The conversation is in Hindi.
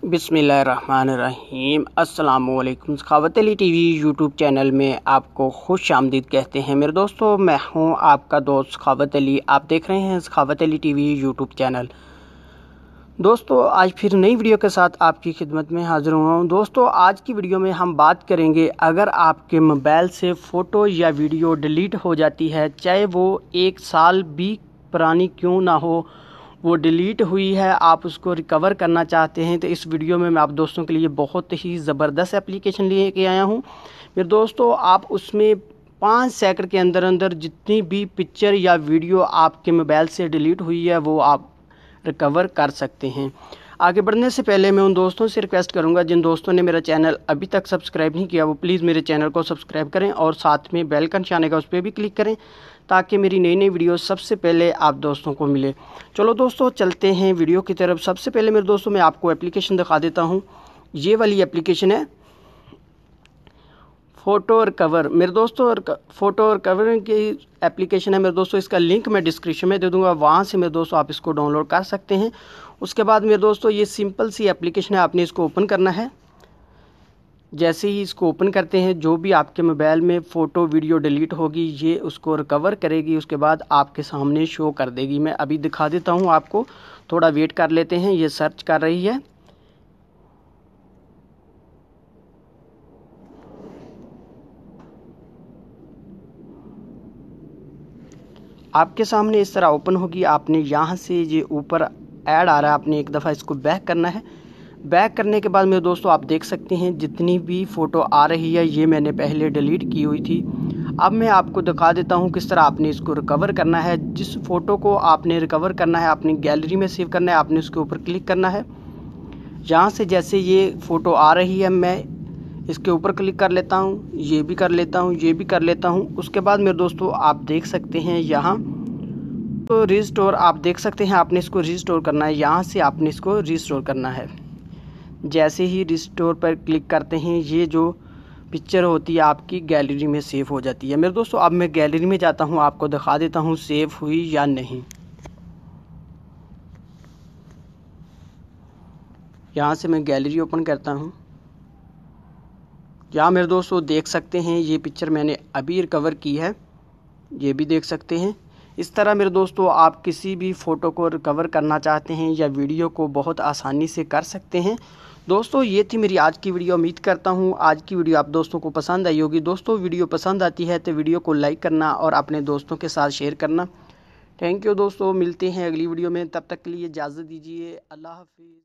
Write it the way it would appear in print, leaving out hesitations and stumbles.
बिस्मिल्लाहिर्रहमानिर्रहीम। अस्सलामुअलैकुम। सखावत अली टीवी यूट्यूब चैनल में आपको खुश आमदीद कहते हैं मेरे दोस्तों। मैं हूं आपका दोस्त सखावत अली। आप देख रहे हैं सखावत अली टीवी यूट्यूब चैनल। दोस्तों आज फिर नई वीडियो के साथ आपकी खिदमत में हाज़िर हुआ हूँ। दोस्तों आज की वीडियो में हम बात करेंगे, अगर आपके मोबाइल से फ़ोटो या वीडियो डिलीट हो जाती है, चाहे वो 1 साल भी पुरानी क्यों ना हो, वो डिलीट हुई है, आप उसको रिकवर करना चाहते हैं, तो इस वीडियो में मैं आप दोस्तों के लिए बहुत ही ज़बरदस्त एप्लीकेशन लेके आया हूँ मेरे दोस्तों। आप उसमें 5 सेकंड के अंदर अंदर जितनी भी पिक्चर या वीडियो आपके मोबाइल से डिलीट हुई है वो आप रिकवर कर सकते हैं। आगे बढ़ने से पहले मैं उन दोस्तों से रिक्वेस्ट करूंगा जिन दोस्तों ने मेरा चैनल अभी तक सब्सक्राइब नहीं किया, वो प्लीज़ मेरे चैनल को सब्सक्राइब करें और साथ में बेल का निशान है उस पर भी क्लिक करें, ताकि मेरी नई नई वीडियो सबसे पहले आप दोस्तों को मिले। चलो दोस्तों चलते हैं वीडियो की तरफ। सबसे पहले मेरे दोस्तों मैं आपको एप्लीकेशन दिखा देता हूँ। ये वाली एप्लीकेशन है फ़ोटो रिकवर मेरे दोस्तों। फ़ोटो रिकवर की एप्लीकेशन है मेरे दोस्तों। इसका लिंक मैं डिस्क्रिप्शन में दे दूंगा, वहाँ से मेरे दोस्तों आप इसको डाउनलोड कर सकते हैं। उसके बाद मेरे दोस्तों ये सिंपल सी एप्लीकेशन है, आपने इसको ओपन करना है। जैसे ही इसको ओपन करते हैं, जो भी आपके मोबाइल में फ़ोटो वीडियो डिलीट होगी ये उसको रिकवर करेगी, उसके बाद आपके सामने शो कर देगी। मैं अभी दिखा देता हूँ आपको, थोड़ा वेट कर लेते हैं। ये सर्च कर रही है। आपके सामने इस तरह ओपन होगी। आपने यहाँ से ये ऊपर ऐड आ रहा है, आपने एक दफ़ा इसको बैक करना है। बैक करने के बाद मेरे दोस्तों आप देख सकते हैं जितनी भी फ़ोटो आ रही है ये मैंने पहले डिलीट की हुई थी। अब मैं आपको दिखा देता हूँ किस तरह आपने इसको रिकवर करना है। जिस फ़ोटो को आपने रिकवर करना है, आपने गैलरी में सेव करना है, आपने उसके ऊपर क्लिक करना है। यहाँ से जैसे ये फ़ोटो आ रही है, मैं इसके ऊपर क्लिक कर लेता हूँ, ये भी कर लेता हूँ, ये भी कर लेता हूँ। उसके बाद मेरे दोस्तों आप देख सकते हैं यहाँ तो रिस्टोर, आप देख सकते हैं आपने इसको रिस्टोर करना है। यहाँ से आपने इसको रिस्टोर करना है। जैसे ही रिस्टोर पर क्लिक करते हैं, ये जो पिक्चर होती है आपकी गैलरी में सेव हो जाती है मेरे दोस्तों। अब मैं गैलरी में जाता हूँ, आपको दिखा देता हूँ सेव हुई या नहीं। यहाँ से मैं गैलरी ओपन करता हूँ। यहाँ मेरे दोस्तों देख सकते हैं ये पिक्चर मैंने अभी रिकवर की है, ये भी देख सकते हैं। इस तरह मेरे दोस्तों आप किसी भी फ़ोटो को रिकवर करना चाहते हैं या वीडियो को बहुत आसानी से कर सकते हैं। दोस्तों ये थी मेरी आज की वीडियो। उम्मीद करता हूँ आज की वीडियो आप दोस्तों को पसंद आई होगी। दोस्तों वीडियो पसंद आती है तो वीडियो को लाइक करना और अपने दोस्तों के साथ शेयर करना। थैंक यू दोस्तों, मिलते हैं अगली वीडियो में, तब तक के लिए इजाज़त दीजिए। अल्लाह हाफिज़।